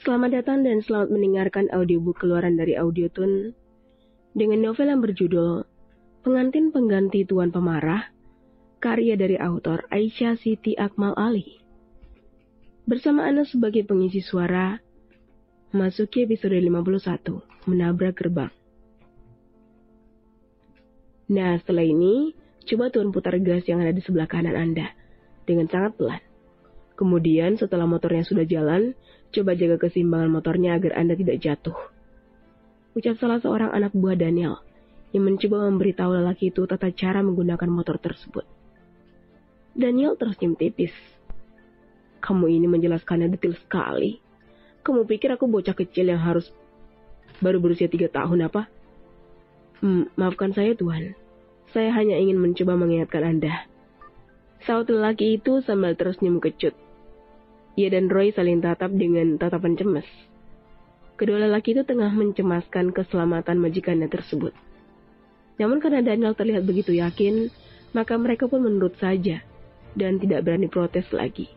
Selamat datang dan selamat mendengarkan audiobook keluaran dari Audiotune dengan novel yang berjudul Pengantin Pengganti Tuan Pemarah, karya dari autor Aisyah Siti Akmal Ali. Bersama Anda sebagai pengisi suara, masuki episode 51, Menabrak Gerbang. Nah, setelah ini, coba Tuan putar gas yang ada di sebelah kanan Anda dengan sangat pelan. Kemudian setelah motornya sudah jalan, coba jaga keseimbangan motornya agar Anda tidak jatuh. Ucap salah seorang anak buah Daniel yang mencoba memberitahu lelaki itu tata cara menggunakan motor tersebut. Daniel tersenyum tipis. Kamu ini menjelaskannya detail sekali. Kamu pikir aku bocah kecil yang baru berusia 3 tahun apa? Maafkan saya Tuan. Saya hanya ingin mencoba mengingatkan Anda. Saut lelaki itu sambil tersenyum kecut. Ia dan Roy saling tatap dengan tatapan cemas. Kedua lelaki itu tengah mencemaskan keselamatan majikannya tersebut. Namun karena Daniel terlihat begitu yakin, maka mereka pun menurut saja dan tidak berani protes lagi.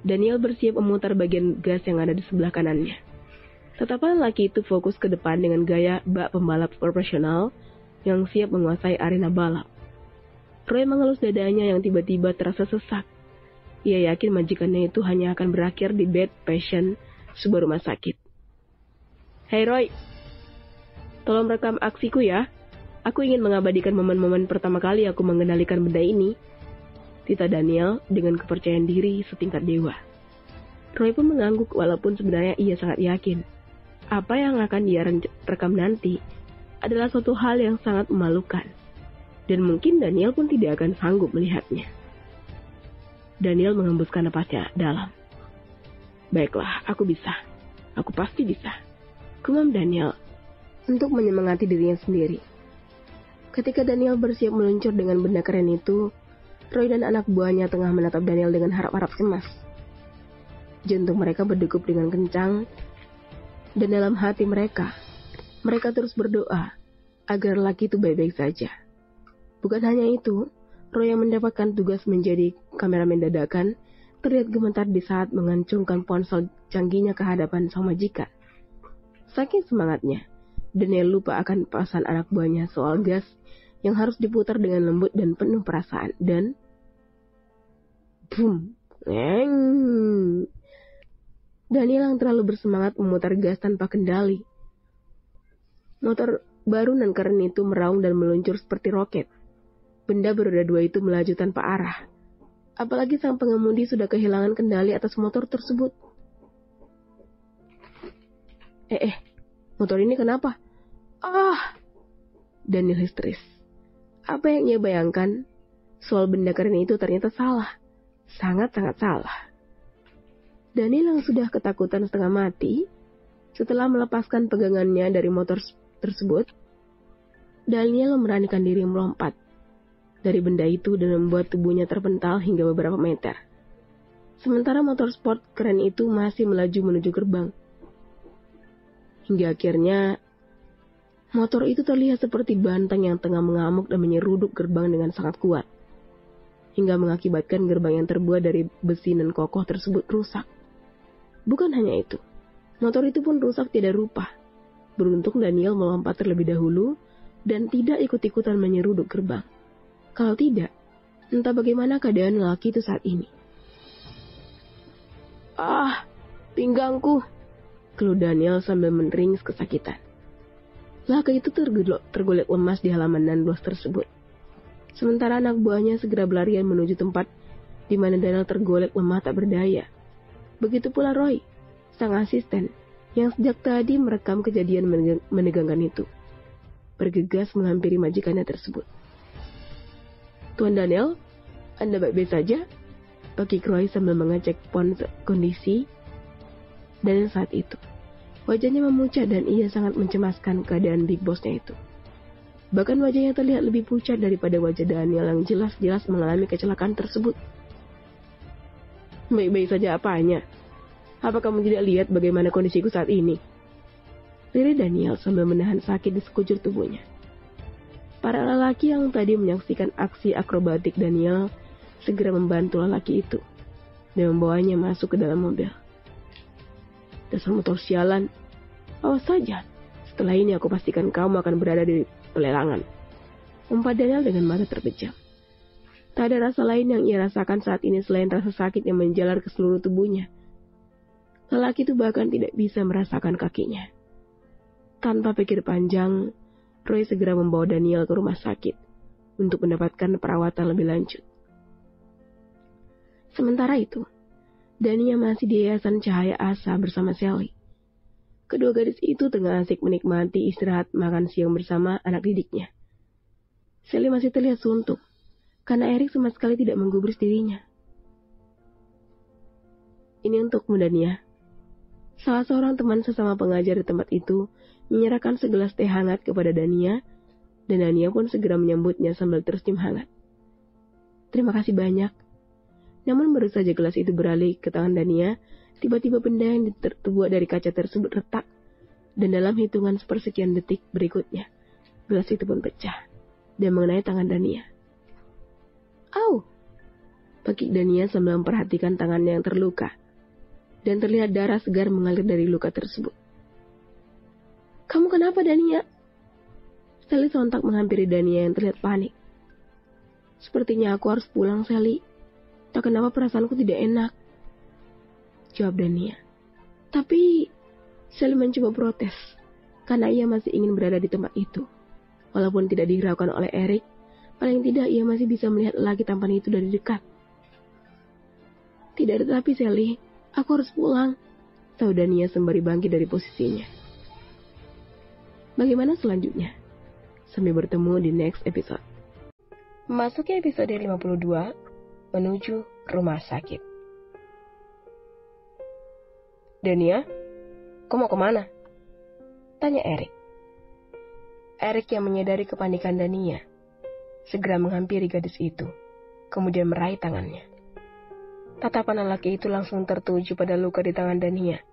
Daniel bersiap memutar bagian gas yang ada di sebelah kanannya. Tatapan lelaki itu fokus ke depan dengan gaya bak pembalap profesional yang siap menguasai arena balap. Roy mengelus dadanya yang tiba-tiba terasa sesak. Ia yakin majikannya itu hanya akan berakhir di bed pasien sebuah rumah sakit. Hei Roy, tolong rekam aksiku ya. Aku ingin mengabadikan momen-momen pertama kali aku mengendalikan benda ini. Tita Daniel dengan kepercayaan diri setingkat dewa. Roy pun mengangguk walaupun sebenarnya ia sangat yakin. Apa yang akan dia rekam nanti adalah suatu hal yang sangat memalukan. Dan mungkin Daniel pun tidak akan sanggup melihatnya. Daniel mengembuskan napasnya dalam. Baiklah, aku bisa. Aku pasti bisa. Gumam Daniel untuk menyemangati dirinya sendiri. Ketika Daniel bersiap meluncur dengan benda keren itu, Roy dan anak buahnya tengah menatap Daniel dengan harap-harap cemas. Jantung mereka berdegup dengan kencang, dan dalam hati mereka terus berdoa agar lelaki itu baik-baik saja. Bukan hanya itu, Roy yang mendapatkan tugas menjadi kameramen dadakan terlihat gemetar di saat mengancungkan ponsel canggihnya ke hadapan sang majikan. Saking semangatnya, Daniel lupa akan pesan anak buahnya soal gas yang harus diputar dengan lembut dan penuh perasaan. Dan boom, Daniel yang terlalu bersemangat memutar gas tanpa kendali. Motor baru dan keren itu meraung dan meluncur seperti roket. Benda beroda 2 itu melaju tanpa arah. Apalagi sang pengemudi sudah kehilangan kendali atas motor tersebut. Motor ini kenapa? Daniel histeris. Apa yang ia bayangkan soal benda keren itu ternyata salah. Sangat-sangat salah. Daniel yang sudah ketakutan setengah mati, setelah melepaskan pegangannya dari motor tersebut, Daniel memberanikan diri melompat dari benda itu dan membuat tubuhnya terpental hingga beberapa meter. Sementara motor sport keren itu masih melaju menuju gerbang. Hingga akhirnya, motor itu terlihat seperti banteng yang tengah mengamuk dan menyeruduk gerbang dengan sangat kuat. Hingga mengakibatkan gerbang yang terbuat dari besi dan kokoh tersebut rusak. Bukan hanya itu, motor itu pun rusak tidak rupa. Beruntung Daniel melompat terlebih dahulu dan tidak ikut-ikutan menyeruduk gerbang. Kalau tidak, entah bagaimana keadaan lelaki itu saat ini. Pinggangku, keluh Daniel sambil meneringis kesakitan. Lelaki itu tergolek lemas di halaman nandos tersebut. Sementara anak buahnya segera berlarian menuju tempat di mana Daniel tergolek lemah tak berdaya. Begitu pula Roy, sang asisten, yang sejak tadi merekam kejadian menegangkan itu. Bergegas menghampiri majikannya tersebut. Tuan Daniel, Anda baik-baik saja? Pakik Roy sambil mengecek kondisi. Dan saat itu, wajahnya memucat dan ia sangat mencemaskan keadaan Big Boss-nya itu. Bahkan wajahnya terlihat lebih pucat daripada wajah Daniel yang jelas-jelas mengalami kecelakaan tersebut. Baik-baik saja apanya? Apa kamu tidak lihat bagaimana kondisiku saat ini? Lirik Daniel sambil menahan sakit di sekujur tubuhnya. Para lelaki yang tadi menyaksikan aksi akrobatik Daniel segera membantu lelaki itu dan membawanya masuk ke dalam mobil. Dasar motor sialan. Awas saja. Setelah ini aku pastikan kamu akan berada di pelelangan. Umpat Daniel dengan mata terpejam. Tak ada rasa lain yang ia rasakan saat ini selain rasa sakit yang menjalar ke seluruh tubuhnya. Lelaki itu bahkan tidak bisa merasakan kakinya. Tanpa pikir panjang, Roy segera membawa Daniel ke rumah sakit untuk mendapatkan perawatan lebih lanjut. Sementara itu, Dania masih di Yayasan Cahaya Asa bersama Sally. Kedua gadis itu tengah asik menikmati istirahat makan siang bersama anak didiknya. Sally masih terlihat suntuk, karena Erik sama sekali tidak menggubris dirinya. Ini untukmu, Dania. Salah seorang teman sesama pengajar di tempat itu menyerahkan segelas teh hangat kepada Dania, dan Dania pun segera menyambutnya sambil tersenyum hangat. Terima kasih banyak. Namun baru saja gelas itu beralih ke tangan Dania, tiba-tiba benda yang terbuat dari kaca tersebut retak, dan dalam hitungan sepersekian detik berikutnya, gelas itu pun pecah dan mengenai tangan Dania. Au! Pakik Dania sambil memperhatikan tangannya yang terluka, dan terlihat darah segar mengalir dari luka tersebut. Kamu kenapa, Dania? Sally sontak menghampiri Dania yang terlihat panik. Sepertinya aku harus pulang, Sally. Tak kenapa perasaanku tidak enak, jawab Dania. Tapi Sally mencoba protes, karena ia masih ingin berada di tempat itu. Walaupun tidak dihiraukan oleh Erik, paling tidak ia masih bisa melihat lelaki tampan itu dari dekat. Tidak ada tapi, Sally, aku harus pulang, tahu Dania sembari bangkit dari posisinya. Bagaimana selanjutnya? Sampai bertemu di next episode. Memasuki episode 52, menuju rumah sakit. Dania, kau mau kemana? Tanya Erik. Erik yang menyadari kepanikan Dania, segera menghampiri gadis itu, kemudian meraih tangannya. Tatapan lelaki itu langsung tertuju pada luka di tangan Dania,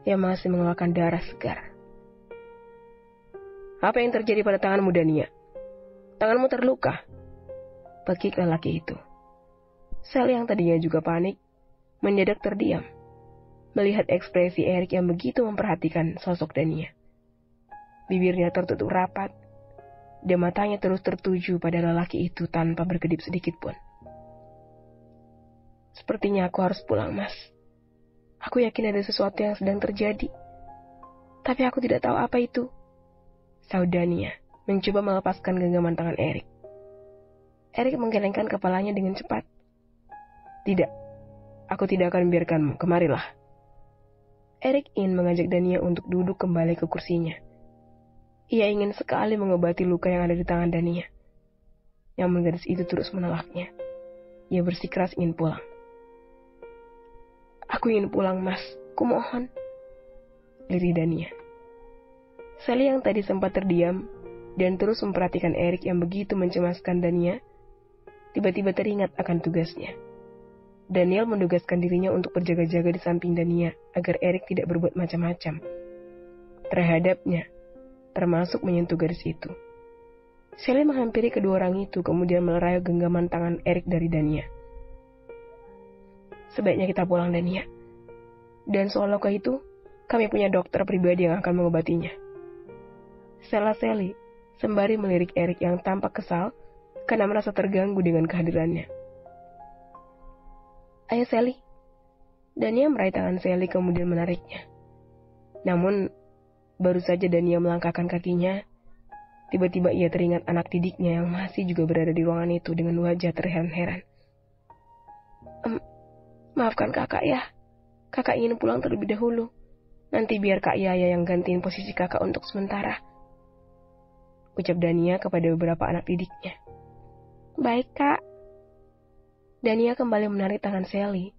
yang masih mengeluarkan darah segar. Apa yang terjadi pada tanganmu, Dania? Tanganmu terluka, pakik lelaki itu. Sally yang tadinya juga panik, mendadak terdiam, melihat ekspresi Erik yang begitu memperhatikan sosok Dania. Bibirnya tertutup rapat, dan matanya terus tertuju pada lelaki itu tanpa berkedip sedikit pun. Sepertinya aku harus pulang, Mas. Aku yakin ada sesuatu yang sedang terjadi, tapi aku tidak tahu apa itu, sahut Dania, mencoba melepaskan genggaman tangan Erik. Erik menggelengkan kepalanya dengan cepat. Tidak, aku tidak akan membiarkanmu, kemarilah. Erik ingin mengajak Dania untuk duduk kembali ke kursinya. Ia ingin sekali mengobati luka yang ada di tangan Dania. Namun gadis itu terus menolaknya. Ia bersikeras ingin pulang. Aku ingin pulang, Mas, kumohon, lirih Dania. Sally yang tadi sempat terdiam dan terus memperhatikan Erik yang begitu mencemaskan Dania, tiba-tiba teringat akan tugasnya. Daniel mendugaskan dirinya untuk berjaga-jaga di samping Dania agar Erik tidak berbuat macam-macam terhadapnya, termasuk menyentuh gadis itu. Sally menghampiri kedua orang itu kemudian melerai genggaman tangan Erik dari Dania. Sebaiknya kita pulang, Dania. Dan soal luka itu, kami punya dokter pribadi yang akan mengobatinya, salah Sally sembari melirik Erik yang tampak kesal karena merasa terganggu dengan kehadirannya. Ayo Sally. Dania meraih tangan Sally kemudian menariknya. Namun, baru saja Dania melangkahkan kakinya, tiba-tiba ia teringat anak didiknya yang masih juga berada di ruangan itu dengan wajah terheran-heran. Maafkan kakak ya. Kakak ingin pulang terlebih dahulu. Nanti biar Kak Yaya yang gantiin posisi kakak untuk sementara, ucap Dania kepada beberapa anak didiknya. Baik, Kak. Dania kembali menarik tangan Sally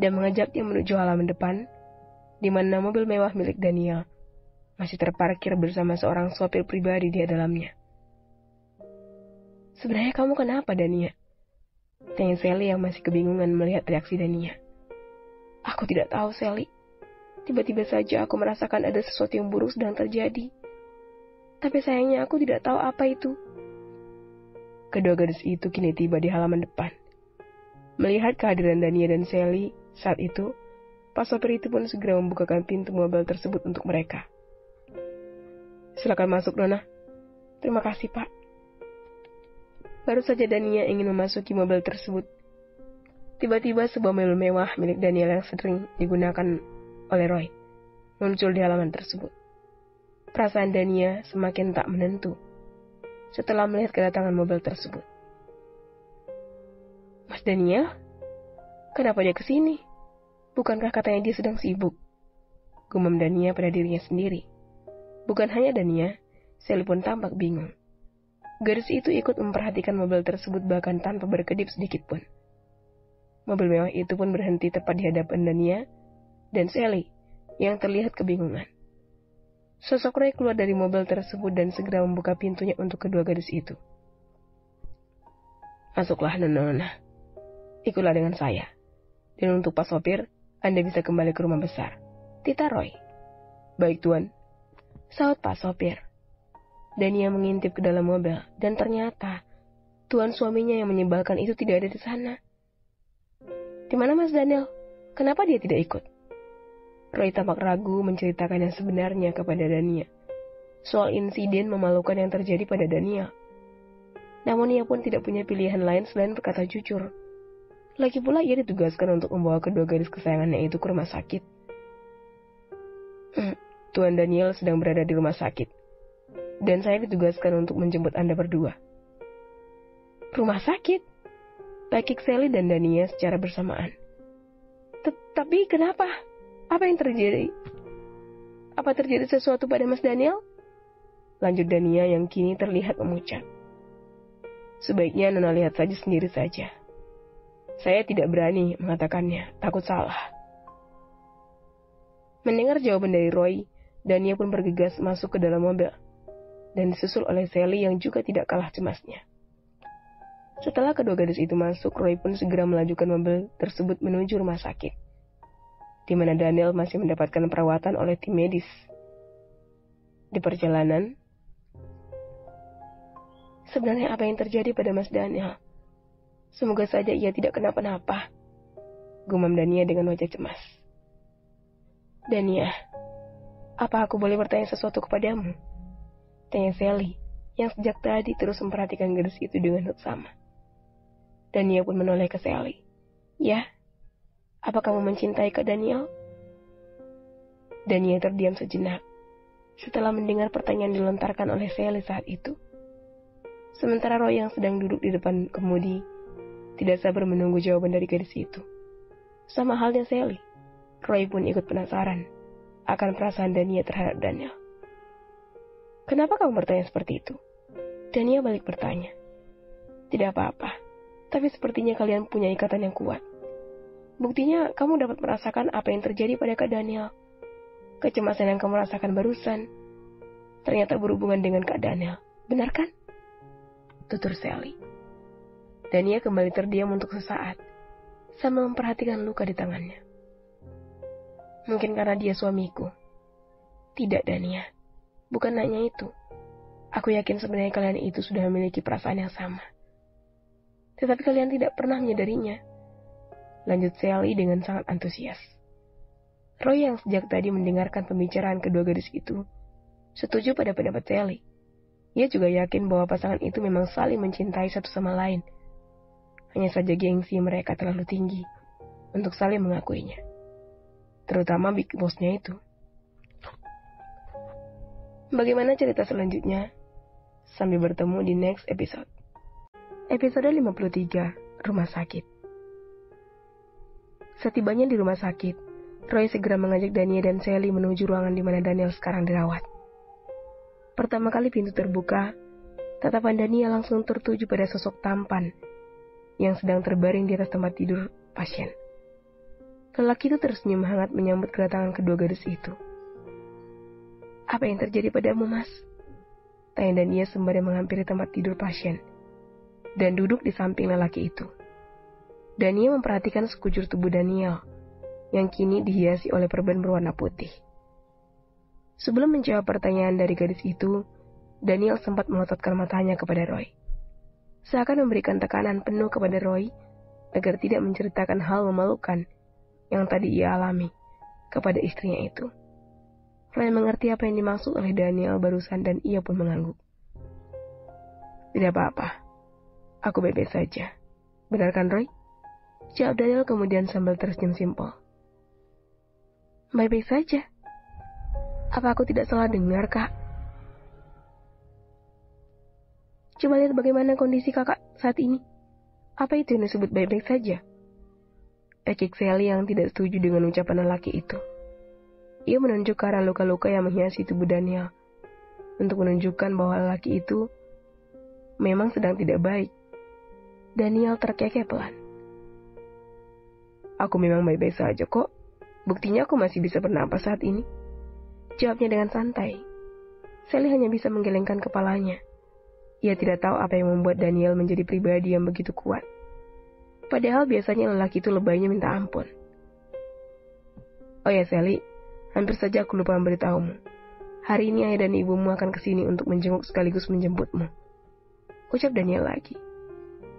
dan mengajaknya menuju halaman depan, di mana mobil mewah milik Daniel masih terparkir bersama seorang sopir pribadi di dalamnya. Sebenarnya kamu kenapa, Dania? Tanya Sally yang masih kebingungan melihat reaksi Dania. Aku tidak tahu, Sally. Tiba-tiba saja aku merasakan ada sesuatu yang buruk sedang terjadi. Tapi sayangnya aku tidak tahu apa itu. Kedua gadis itu kini tiba di halaman depan. Melihat kehadiran Dania dan Sally saat itu, Pak sopir itu pun segera membukakan pintu mobil tersebut untuk mereka. Silakan masuk, Nona. Terima kasih, Pak. Baru saja Dania ingin memasuki mobil tersebut. Tiba-tiba sebuah mobil mewah milik Daniel yang sering digunakan oleh Roy muncul di halaman tersebut. Perasaan Dania semakin tak menentu setelah melihat kedatangan mobil tersebut. Mas Daniel? Kenapa dia kesini? Bukankah katanya dia sedang sibuk? Gumam Dania pada dirinya sendiri. Bukan hanya Dania, Sally pun tampak bingung. Gadis itu ikut memperhatikan mobil tersebut bahkan tanpa berkedip sedikit pun. Mobil mewah itu pun berhenti tepat di hadapan Dania dan Sally yang terlihat kebingungan. Sosok Roy keluar dari mobil tersebut dan segera membuka pintunya untuk kedua gadis itu. Masuklah, Nona. Ikutlah dengan saya. Dan untuk Pak sopir, Anda bisa kembali ke rumah besar. Tita Roy. Baik, Tuan. Sahut Pak sopir. Dania mengintip ke dalam mobil dan ternyata tuan suaminya yang menyebalkan itu tidak ada di sana. Di mana Mas Daniel? Kenapa dia tidak ikut? Roy tampak ragu menceritakan yang sebenarnya kepada Dania soal insiden memalukan yang terjadi pada Daniel. Namun ia pun tidak punya pilihan lain selain berkata jujur. Lagi pula ia ditugaskan untuk membawa kedua gadis kesayangannya itu ke rumah sakit. Tuan Daniel sedang berada di rumah sakit. Dan saya ditugaskan untuk menjemput Anda berdua. Rumah sakit? Pakik Sally dan Dania secara bersamaan. Tapi kenapa? Apa yang terjadi? Apa terjadi sesuatu pada Mas Daniel? Lanjut Dania yang kini terlihat memucat. Sebaiknya Nona lihat saja sendiri saja. Saya tidak berani mengatakannya, takut salah. Mendengar jawaban dari Roy, Dania pun bergegas masuk ke dalam mobil dan disusul oleh Sally yang juga tidak kalah cemasnya. Setelah kedua gadis itu masuk, Roy pun segera melajukan mobil tersebut menuju rumah sakit, di mana Daniel masih mendapatkan perawatan oleh tim medis. Di perjalanan, sebenarnya apa yang terjadi pada Mas Daniel? Semoga saja ia tidak kenapa-napa, gumam Dania dengan wajah cemas. Dania, apa aku boleh bertanya sesuatu kepadamu? Tanya Sally, yang sejak tadi terus memperhatikan gadis itu dengan seksama. Dania pun menoleh ke Sally. Ya, apa kamu mencintai Kak Daniel? Dania terdiam sejenak setelah mendengar pertanyaan dilontarkan oleh Sally saat itu. Sementara Roy yang sedang duduk di depan kemudi tidak sabar menunggu jawaban dari gadis itu. Sama halnya Sally, Roy pun ikut penasaran akan perasaan Dania terhadap Daniel. Kenapa kamu bertanya seperti itu? Dania balik bertanya. Tidak apa-apa, tapi sepertinya kalian punya ikatan yang kuat. Buktinya kamu dapat merasakan apa yang terjadi pada Kak Daniel. Kecemasan yang kamu rasakan barusan ternyata berhubungan dengan Kak Daniel. Benar kan? Tutur Sally. Dania kembali terdiam untuk sesaat sambil memperhatikan luka di tangannya. Mungkin karena dia suamiku. Tidak, Dania. Bukan hanya itu. Aku yakin sebenarnya kalian itu sudah memiliki perasaan yang sama. Tetapi kalian tidak pernah menyadarinya. Lanjut Sally dengan sangat antusias. Roy yang sejak tadi mendengarkan pembicaraan kedua gadis itu, setuju pada pendapat Sally. Ia juga yakin bahwa pasangan itu memang saling mencintai satu sama lain. Hanya saja gengsi mereka terlalu tinggi untuk saling mengakuinya. Terutama Big Boss-nya itu. Bagaimana cerita selanjutnya? Sambil bertemu di next episode. Episode 53, Rumah Sakit. Setibanya di rumah sakit, Roy segera mengajak Dania dan Sally menuju ruangan di mana Daniel sekarang dirawat. Pertama kali pintu terbuka, tatapan Dania langsung tertuju pada sosok tampan yang sedang terbaring di atas tempat tidur pasien. Lelaki itu tersenyum hangat menyambut kedatangan kedua gadis itu. Apa yang terjadi padamu, Mas? Tanya Dania sembari menghampiri tempat tidur pasien dan duduk di samping lelaki itu. Dania memperhatikan sekujur tubuh Daniel yang kini dihiasi oleh perban berwarna putih. Sebelum menjawab pertanyaan dari gadis itu, Daniel sempat melototkan matanya kepada Roy. Seakan memberikan tekanan penuh kepada Roy agar tidak menceritakan hal memalukan yang tadi ia alami kepada istrinya itu. Roy mengerti apa yang dimaksud oleh Daniel barusan dan ia pun mengangguk. Tidak apa-apa, aku baik-baik saja. Benar kan Roy? Jawab Daniel kemudian sambil tersenyum simpel. Baik-baik saja. Apa aku tidak salah dengar, Kak? Coba lihat bagaimana kondisi kakak saat ini. Apa itu yang disebut baik-baik saja? Ekik Sally yang tidak setuju dengan ucapan lelaki itu. Ia menunjuk ke arah luka-luka yang menghiasi tubuh Daniel, untuk menunjukkan bahwa lelaki itu memang sedang tidak baik. Daniel terkekeh pelan. Aku memang baik-baik saja kok. Buktinya aku masih bisa bernapas saat ini. Jawabnya dengan santai. Sally hanya bisa menggelengkan kepalanya. Ia tidak tahu apa yang membuat Daniel menjadi pribadi yang begitu kuat. Padahal biasanya lelaki itu lebaynya minta ampun. Oh ya Sally, hampir saja aku lupa memberitahumu. Hari ini ayah dan ibumu akan kesini untuk menjenguk sekaligus menjemputmu. Ucap Daniel lagi.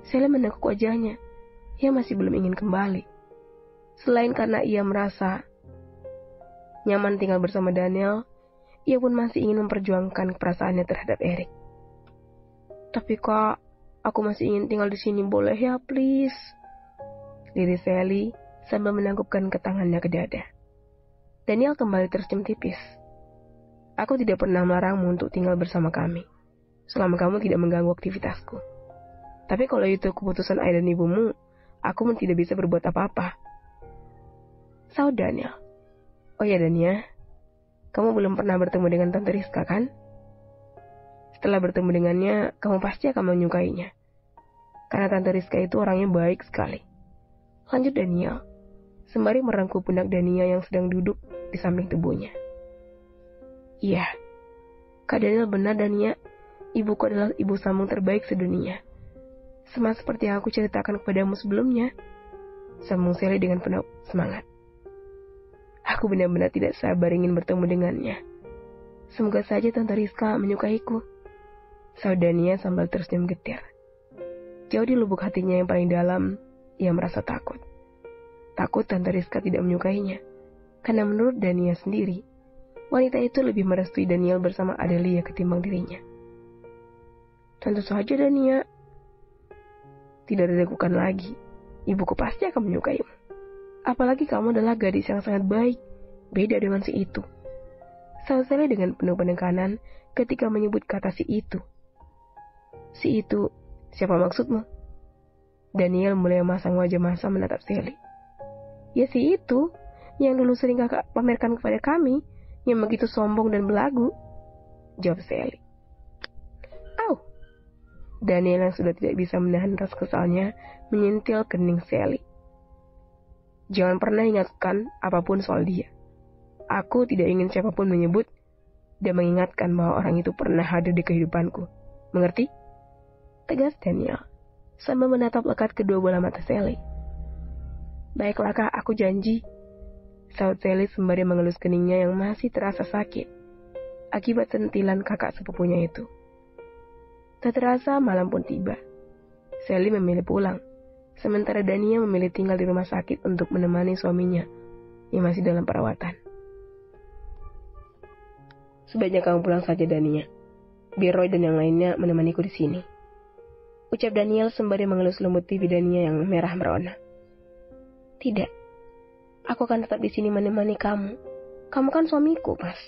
Sally menekuk wajahnya. Ia masih belum ingin kembali. Selain karena ia merasa nyaman tinggal bersama Daniel, ia pun masih ingin memperjuangkan perasaannya terhadap Eric. Tapi kak, aku masih ingin tinggal di sini, boleh ya please? Liris Sally sambil menangkupkan tangannya ke dada. Daniel kembali tersenyum tipis. Aku tidak pernah melarangmu untuk tinggal bersama kami, selama kamu tidak mengganggu aktivitasku. Tapi kalau itu keputusan ayah dan ibumu, aku pun tidak bisa berbuat apa-apa. Saud Daniel. Oh ya Dania, kamu belum pernah bertemu dengan Tante Rizka kan? Setelah bertemu dengannya, kamu pasti akan menyukainya. Karena Tante Rizka itu orangnya baik sekali. Lanjut Daniel, sembari merangkul pundak Dania yang sedang duduk di samping tubuhnya. Iya, Kak Daniel benar Dania, ibuku adalah ibu sambung terbaik sedunia. Sama seperti yang aku ceritakan kepadamu sebelumnya, sambung Sally dengan penuh semangat. Aku benar-benar tidak sabar ingin bertemu dengannya. Semoga saja Tante Rizka menyukaiku. Saudania sambil tersenyum getir. Jauh di lubuk hatinya yang paling dalam, ia merasa takut. Takut Tante Rizka tidak menyukainya. Karena menurut Dania sendiri, wanita itu lebih merestui Daniel bersama Adelia ketimbang dirinya. Tentu saja Dania. Tidak diragukan lagi. Ibuku pasti akan menyukaimu. Apalagi kamu adalah gadis yang sangat baik. Beda dengan si itu. Saud Sally dengan penuh penekanan ketika menyebut kata si itu. Si itu, siapa maksudmu? Daniel mulai memasang wajah masam menatap Sally. Ya si itu, yang dulu sering kakak pamerkan kepada kami, yang begitu sombong dan belagu. Jawab Sally. Au! Daniel yang sudah tidak bisa menahan rasa kesalnya, menyentil kening Sally. Jangan pernah ingatkan apapun soal dia. Aku tidak ingin siapapun menyebut dan mengingatkan bahwa orang itu pernah hadir di kehidupanku. Mengerti? Tegas Daniel, sambil menatap lekat kedua bola mata Sally. Baiklah kak, aku janji. Saud Sally sembari mengelus keningnya yang masih terasa sakit akibat sentilan kakak sepupunya itu. Tak terasa malam pun tiba. Sally memilih pulang, sementara Dania memilih tinggal di rumah sakit untuk menemani suaminya yang masih dalam perawatan. Sebaiknya kamu pulang saja Dania. Biar Roy dan yang lainnya menemaniku di sini. Ucap Daniel sembari mengelus lembut pipi Dania yang merah merona. Tidak. Aku akan tetap di sini menemani kamu. Kamu kan suamiku, Mas.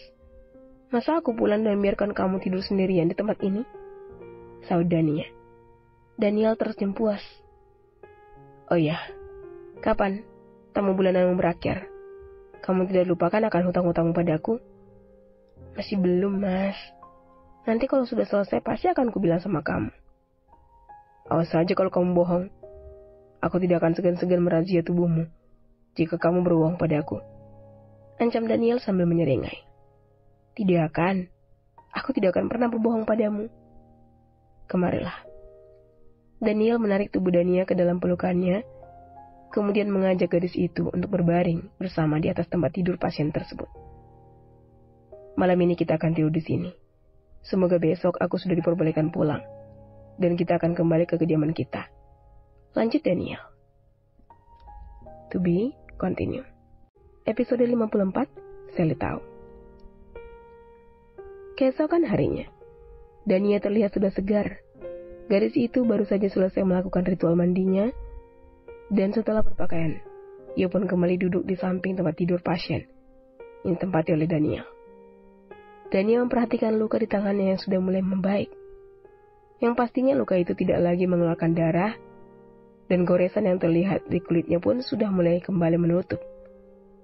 Masa aku pulang dan biarkan kamu tidur sendirian di tempat ini? Saud Dania. Daniel tersenyum puas. Oh ya, kapan tamu bulananmu berakhir? Kamu tidak lupakan akan hutang-hutangmu padaku? Masih belum, Mas. Nanti kalau sudah selesai pasti akan kubilang sama kamu. Awas saja kalau kamu bohong. Aku tidak akan segan-segan merazia tubuhmu jika kamu berbohong padaku. Ancam Daniel sambil menyeringai. Tidak akan. Aku tidak akan pernah berbohong padamu. Kemarilah. Daniel menarik tubuh Dania ke dalam pelukannya, kemudian mengajak gadis itu untuk berbaring bersama di atas tempat tidur pasien tersebut. Malam ini kita akan tidur di sini. Semoga besok aku sudah diperbolehkan pulang, dan kita akan kembali ke kediaman kita. Lanjut Daniel. To be continue. Episode 54, Sally tahu. Keesokan harinya, Dania terlihat sudah segar. Gadis itu baru saja selesai melakukan ritual mandinya, dan setelah berpakaian, ia pun kembali duduk di samping tempat tidur pasien yang ditempati oleh Daniel. Daniel memperhatikan luka di tangannya yang sudah mulai membaik. Yang pastinya luka itu tidak lagi mengeluarkan darah, dan goresan yang terlihat di kulitnya pun sudah mulai kembali menutup.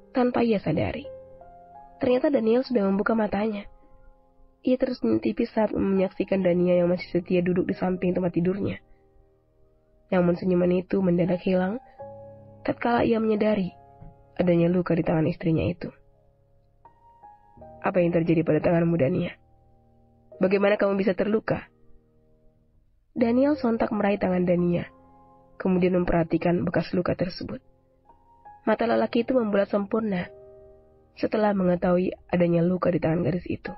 Tanpa ia sadari, ternyata Daniel sudah membuka matanya. Ia tersenyum tipis saat menyaksikan Dania yang masih setia duduk di samping tempat tidurnya. Namun senyuman itu mendadak hilang tatkala ia menyadari adanya luka di tangan istrinya itu. Apa yang terjadi pada tanganmu, Dania? Bagaimana kamu bisa terluka? Daniel sontak meraih tangan Dania, kemudian memperhatikan bekas luka tersebut. Mata lelaki itu membulat sempurna setelah mengetahui adanya luka di tangan gadis itu.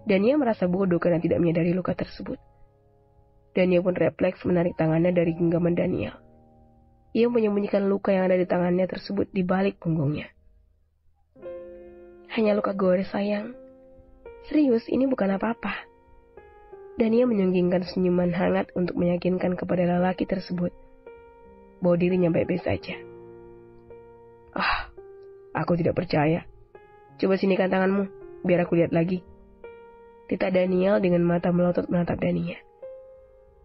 Dania merasa bodoh karena tidak menyadari luka tersebut. Dania pun refleks menarik tangannya dari genggaman Daniel. Ia menyembunyikan luka yang ada di tangannya tersebut di balik punggungnya. Hanya luka gores, sayang. Serius, ini bukan apa-apa. Dania menyunggingkan senyuman hangat untuk meyakinkan kepada lelaki tersebut bahwa dirinya baik-baik saja. Aku tidak percaya. Coba sinikan tanganmu, biar aku lihat lagi. Tita Daniel dengan mata melotot menatap Dania.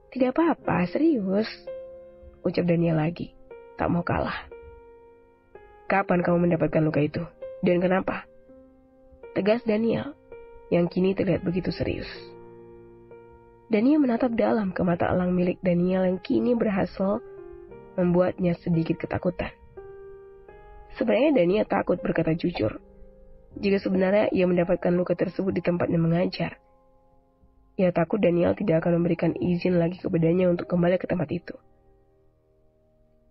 Tidak apa-apa, serius, ucap Daniel lagi, tak mau kalah. Kapan kamu mendapatkan luka itu? Dan kenapa? Tegas Daniel, yang kini terlihat begitu serius. Dania menatap dalam ke mata elang milik Daniel yang kini berhasil membuatnya sedikit ketakutan. Sebenarnya Dania takut berkata jujur, jika sebenarnya ia mendapatkan luka tersebut di tempatnya mengajar. Ia takut Daniel tidak akan memberikan izin lagi kepadanya untuk kembali ke tempat itu.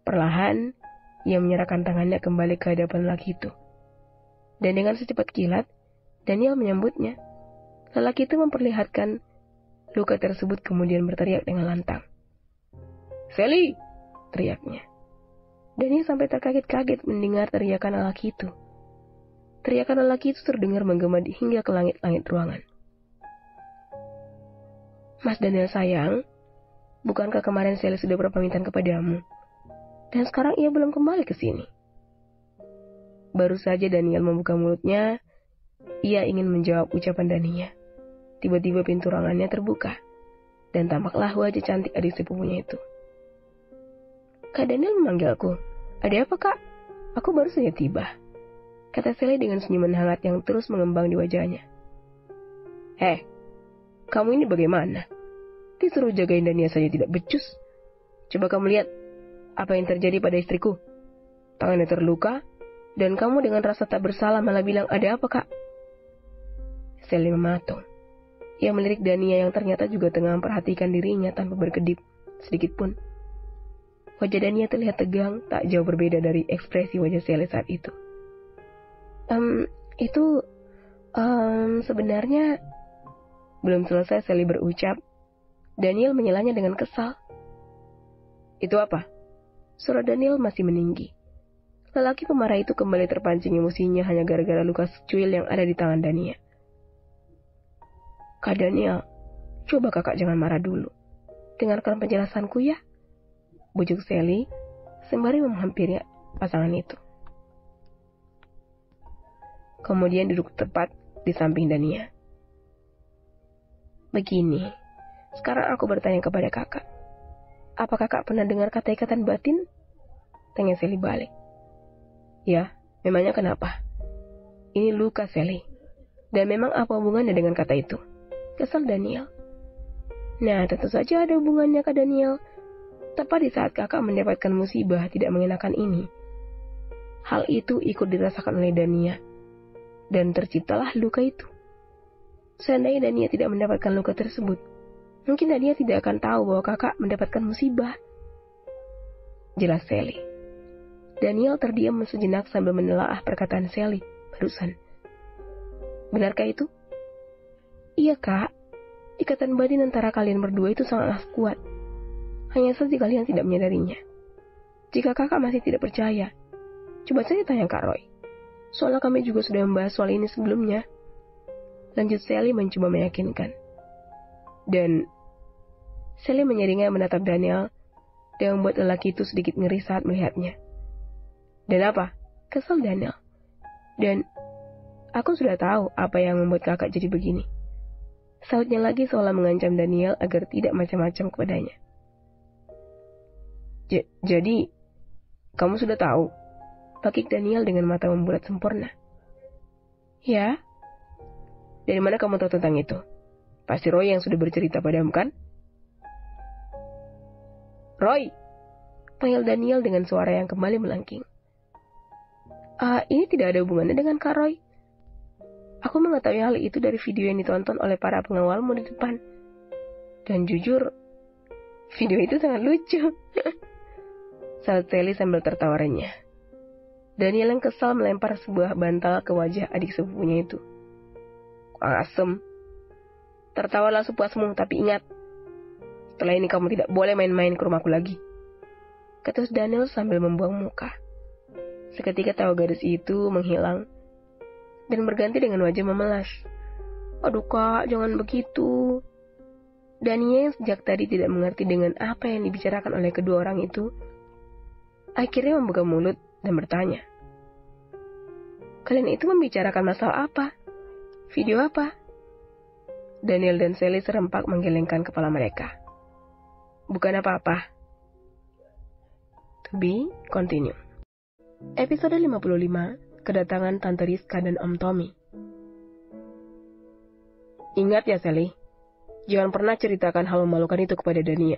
Perlahan, ia menyerahkan tangannya kembali ke hadapan lelaki itu. Dan dengan secepat kilat, Daniel menyambutnya. Lelaki itu memperlihatkan luka tersebut kemudian berteriak dengan lantang. Sally! Teriaknya. Daniel sampai terkaget-kaget mendengar teriakan lelaki itu. Teriakan lelaki itu terdengar menggema hingga ke langit-langit ruangan. Mas Daniel sayang, bukankah kemarin Sally sudah berpamitan kepadamu? Dan sekarang ia belum kembali ke sini. Baru saja Daniel membuka mulutnya, ia ingin menjawab ucapan Dania. Tiba-tiba pintu ruangannya terbuka, dan tampaklah wajah cantik adik sepupunya itu. Kak Daniel memanggilku. Ada apa, Kak? Aku baru saja tiba, kata Sally dengan senyuman hangat yang terus mengembang di wajahnya. Kamu ini bagaimana? Disuruh jagain Dania saja tidak becus. Coba kamu lihat apa yang terjadi pada istriku. Tangannya terluka, dan kamu dengan rasa tak bersalah malah bilang ada apa, Kak? Sally mematung. Ia melirik Dania yang ternyata juga tengah memperhatikan dirinya tanpa berkedip sedikit pun. Wajah Dania terlihat tegang, tak jauh berbeda dari ekspresi wajah Sally saat itu. Sebenarnya belum selesai Sally berucap, Daniel menyelanya dengan kesal. Itu apa? Suara Daniel masih meninggi. Lelaki pemarah itu kembali terpancing emosinya hanya gara-gara luka secuil yang ada di tangan Dania. Kak Daniel, coba kakak jangan marah dulu. Dengarkan penjelasanku ya, bujuk Sally sembari menghampiri pasangan itu. Kemudian duduk tepat di samping Dania. Begini, sekarang aku bertanya kepada kakak. Apa kakak pernah dengar kata ikatan batin? Tanya Sally balik. Ya, memangnya kenapa? Ini luka, Sally. Dan memang apa hubungannya dengan kata itu? Kesal Daniel. Nah, tentu saja ada hubungannya, Kak Daniel. Tepat di saat kakak mendapatkan musibah tidak mengenakan ini. Hal itu ikut dirasakan oleh Dania. Dan terciptalah luka itu. Seandainya Dania tidak mendapatkan luka tersebut, mungkin Dania tidak akan tahu bahwa kakak mendapatkan musibah. Jelas Sally. Daniel terdiam sejenak sambil menelaah perkataan Sally barusan. Benarkah itu? Iya, Kak. Ikatan batin antara kalian berdua itu sangatlah kuat. Hanya saja kalian tidak menyadarinya. Jika kakak masih tidak percaya, coba saja tanya Kak Roy. Soalnya kami juga sudah membahas soal ini sebelumnya. Lanjut Sally mencoba meyakinkan. Dan Sally menyeringai menatap Daniel dan membuat lelaki itu sedikit ngeri saat melihatnya. Dan apa? Kesal Daniel. Dan aku sudah tahu apa yang membuat kakak jadi begini. Sautnya lagi seolah mengancam Daniel agar tidak macam-macam kepadanya. Jadi, kamu sudah tahu? Pakik Daniel dengan mata membulat sempurna. Ya? Dari mana kamu tahu tentang itu? Pasti Roy yang sudah bercerita padamu, kan? Roy! Panggil Daniel dengan suara yang kembali melengking. Ini tidak ada hubungannya dengan Kak Roy. Aku mengetahui hal itu dari video yang ditonton oleh para pengawalmu di depan. Dan jujur, video itu sangat lucu. Saat Sally sambil tertawa renyah. Daniel yang kesal melempar sebuah bantal ke wajah adik sepupunya itu. Asem. Tertawalah sepuasmu, tapi ingat, setelah ini kamu tidak boleh main-main ke rumahku lagi. Ketus Daniel sambil membuang muka. Seketika tawa gadis itu menghilang dan berganti dengan wajah memelas. Aduh kak, jangan begitu. Daniel yang sejak tadi tidak mengerti dengan apa yang dibicarakan oleh kedua orang itu, akhirnya membuka mulut dan bertanya. Kalian itu membicarakan masalah apa? Video apa? Daniel dan Sally serempak menggelengkan kepala mereka. Bukan apa-apa. To be continue. Episode 55, kedatangan Tante Rizka dan Om Tommy. Ingat ya Sally, jangan pernah ceritakan hal memalukan itu kepada Dania.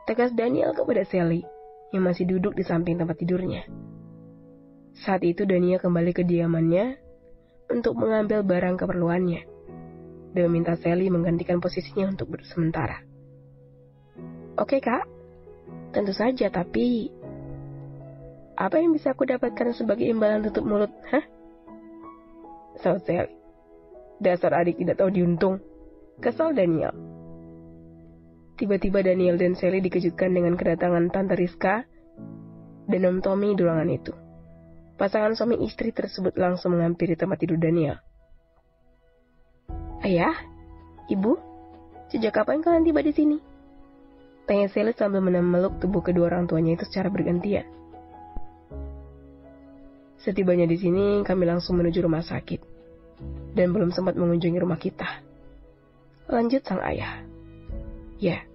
Tegas Daniel kepada Sally, yang masih duduk di samping tempat tidurnya. Saat itu Dania kembali ke diamannya untuk mengambil barang keperluannya dan meminta Sally menggantikan posisinya untuk sementara. Oke kak, tentu saja, tapi apa yang bisa aku dapatkan sebagai imbalan tutup mulut, hah? Saut Sally. Dasar adik tidak tahu diuntung. Kesal Daniel. Tiba-tiba Daniel dan Sally dikejutkan dengan kedatangan Tante Rizka dan Om Tommy di ruangan itu. Pasangan suami istri tersebut langsung menghampiri tempat tidur Daniel. Ayah, Ibu, sejak kapan kalian tiba di sini? Tanya Sally sambil memeluk tubuh kedua orang tuanya itu secara bergantian. Setibanya di sini, kami langsung menuju rumah sakit dan belum sempat mengunjungi rumah kita. Lanjut sang ayah. Ya,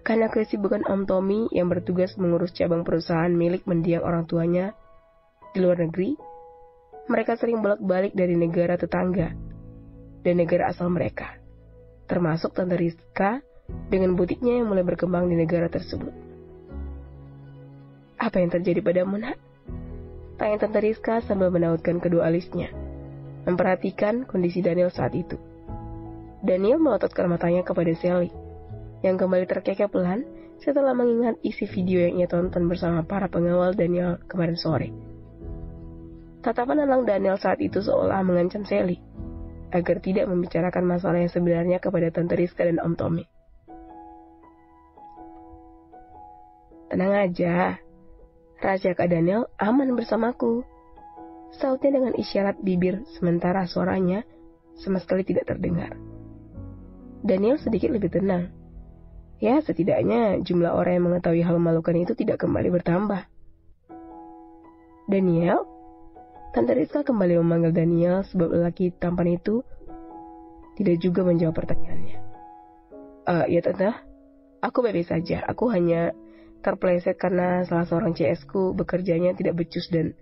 karena kesibukan Om Tommy yang bertugas mengurus cabang perusahaan milik mendiang orang tuanya di luar negeri, mereka sering bolak-balik dari negara tetangga dan negara asal mereka, termasuk Tante Rizka dengan butiknya yang mulai berkembang di negara tersebut. Apa yang terjadi padamu, nak? Tanya Tante Rizka sambil menautkan kedua alisnya, memperhatikan kondisi Daniel saat itu. Daniel melototkan matanya kepada Sally, yang kembali terkekeh pelan setelah mengingat isi video yang ia tonton bersama para pengawal Daniel kemarin sore. Tatapan alang Daniel saat itu seolah mengancam Sally agar tidak membicarakan masalah yang sebenarnya kepada Tante Rizka dan Om Tommy. Tenang aja, rahasia Kak Daniel aman bersamaku, sautnya dengan isyarat bibir sementara suaranya sama sekali tidak terdengar. Daniel sedikit lebih tenang. Ya, setidaknya jumlah orang yang mengetahui hal memalukan itu tidak kembali bertambah. Daniel? Tante Rizka kembali memanggil Daniel sebab lelaki tampan itu tidak juga menjawab pertanyaannya. Ya tante, aku baik-baik saja. Aku hanya terpeleset karena salah seorang CS-ku bekerjanya tidak becus dan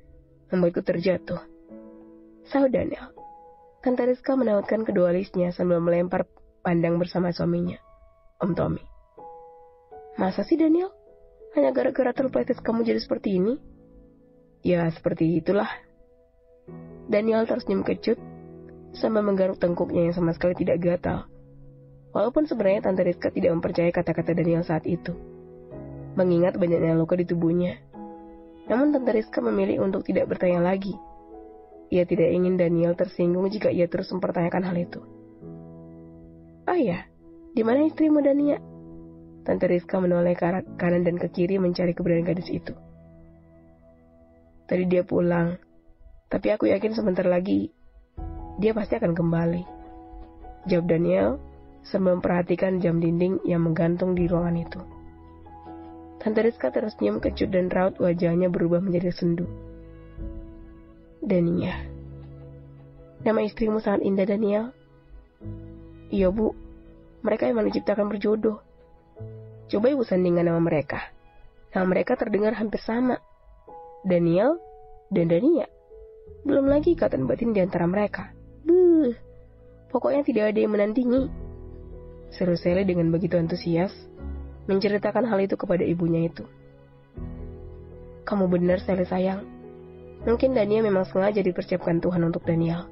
membuatku terjatuh. Sahut Daniel. Tante Rizka menautkan kedua alisnya sambil melempar pandang bersama suaminya, Om Tommy. Masa sih Daniel? Hanya gara-gara terpeleset kamu jadi seperti ini? Ya seperti itulah. Daniel tersenyum kecut sambil menggaruk tengkuknya yang sama sekali tidak gatal. Walaupun sebenarnya Tante Rizka tidak mempercayai kata-kata Daniel saat itu, mengingat banyaknya luka di tubuhnya. Namun Tante Rizka memilih untuk tidak bertanya lagi. Ia tidak ingin Daniel tersinggung jika ia terus mempertanyakan hal itu. Ayah, di mana istrimu Dania? Tante Rizka menoleh ke arah kanan dan ke kiri mencari keberadaan gadis itu. Tadi dia pulang, Tapi aku yakin sebentar lagi dia pasti akan kembali, jawab Daniel sambil memperhatikan jam dinding yang menggantung di ruangan itu. Tante Rizka tersenyum kecut dan raut wajahnya berubah menjadi sendu. Dania. Nama istrimu sangat indah, Daniel. Iya, Bu. Mereka memang diciptakan berjodoh. Coba Ibu sandingkan nama mereka. Nama mereka terdengar hampir sama. Daniel dan Dania. Belum lagi ikatan batin di antara mereka. Pokoknya tidak ada yang menandingi. Seru Sally dengan begitu antusias, menceritakan hal itu kepada ibunya itu. Kamu benar, Sally sayang. Mungkin Dania memang sengaja dipersiapkan Tuhan untuk Daniel.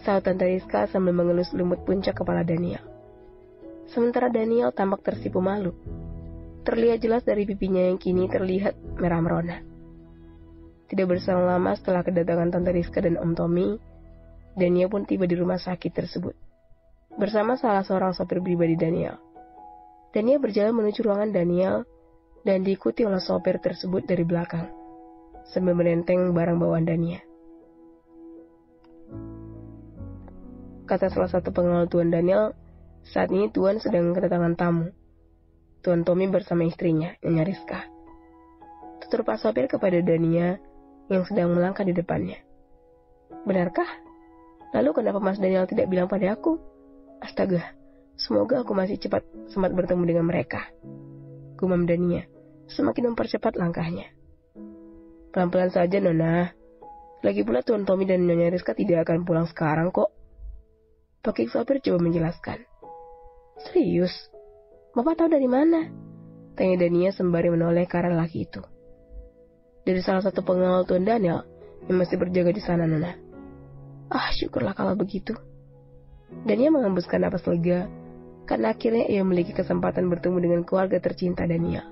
Saat Tante Rizka sambil mengelus lumut puncak kepala Daniel. Sementara Daniel tampak tersipu malu. Terlihat jelas dari pipinya yang kini terlihat merah merona. Tidak berselang lama setelah kedatangan Tante Rizka dan Om Tommy, Dania pun tiba di rumah sakit tersebut, bersama salah seorang sopir pribadi Daniel. Dania berjalan menuju ruangan Daniel dan diikuti oleh sopir tersebut dari belakang, sambil menenteng barang bawaan Dania. Kata salah satu pengawal Tuan Daniel, saat ini Tuan sedang kedatangan tamu. Tuan Tommy bersama istrinya, Nyonya Rizka. Tutur Pak sopir kepada Dania yang sedang melangkah di depannya. Benarkah? Lalu kenapa Mas Daniel tidak bilang pada aku? Astaga, semoga aku masih sempat bertemu dengan mereka. Gumam Dania, semakin mempercepat langkahnya. Pelan-pelan saja, Nona. Lagi pula Tuan Tommy dan Nyonya Rizka tidak akan pulang sekarang kok. Tokik sopir coba menjelaskan. Serius? Bapak tahu dari mana? Tanya Dania sembari menoleh ke arah laki itu. Dari salah satu pengawal Tuan Daniel yang masih berjaga di sana, Nona. Ah, syukurlah kalau begitu. Dania mengembuskan napas lega, karena akhirnya ia memiliki kesempatan bertemu dengan keluarga tercinta Dania.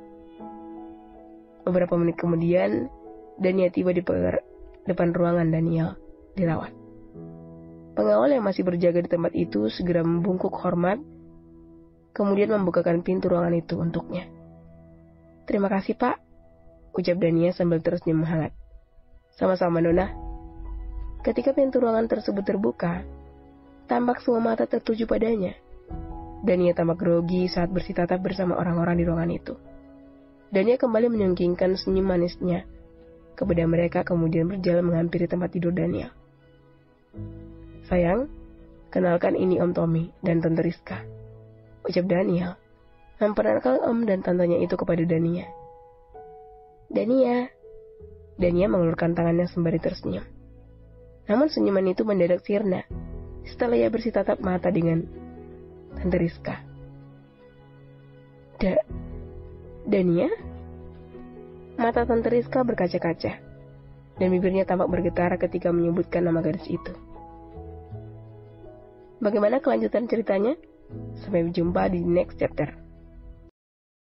Beberapa menit kemudian, Dania tiba di depan ruangan Daniel dirawat. Pengawal yang masih berjaga di tempat itu segera membungkuk hormat, kemudian membukakan pintu ruangan itu untuknya. Terima kasih, Pak, ucap Dania sambil tersenyum hangat. Sama-sama, Nona. Ketika pintu ruangan tersebut terbuka, tampak semua mata tertuju padanya. Dania tampak grogi saat bersitatap bersama orang-orang di ruangan itu. Dania kembali menyungkingkan senyum manisnya kepada mereka, kemudian berjalan menghampiri tempat tidur Dania. Sayang, kenalkan ini Om Tommy dan Tante Rizka, ucap Daniel, memperkenalkan Om dan tantenya itu kepada Dania. Dania mengulurkan tangannya sembari tersenyum. Namun senyuman itu mendadak sirna setelah ia bersitatap mata dengan Tante Rizka. Dania? Mata Tante Rizka berkaca-kaca, dan bibirnya tampak bergetar ketika menyebutkan nama gadis itu. Bagaimana kelanjutan ceritanya? Sampai jumpa di next chapter.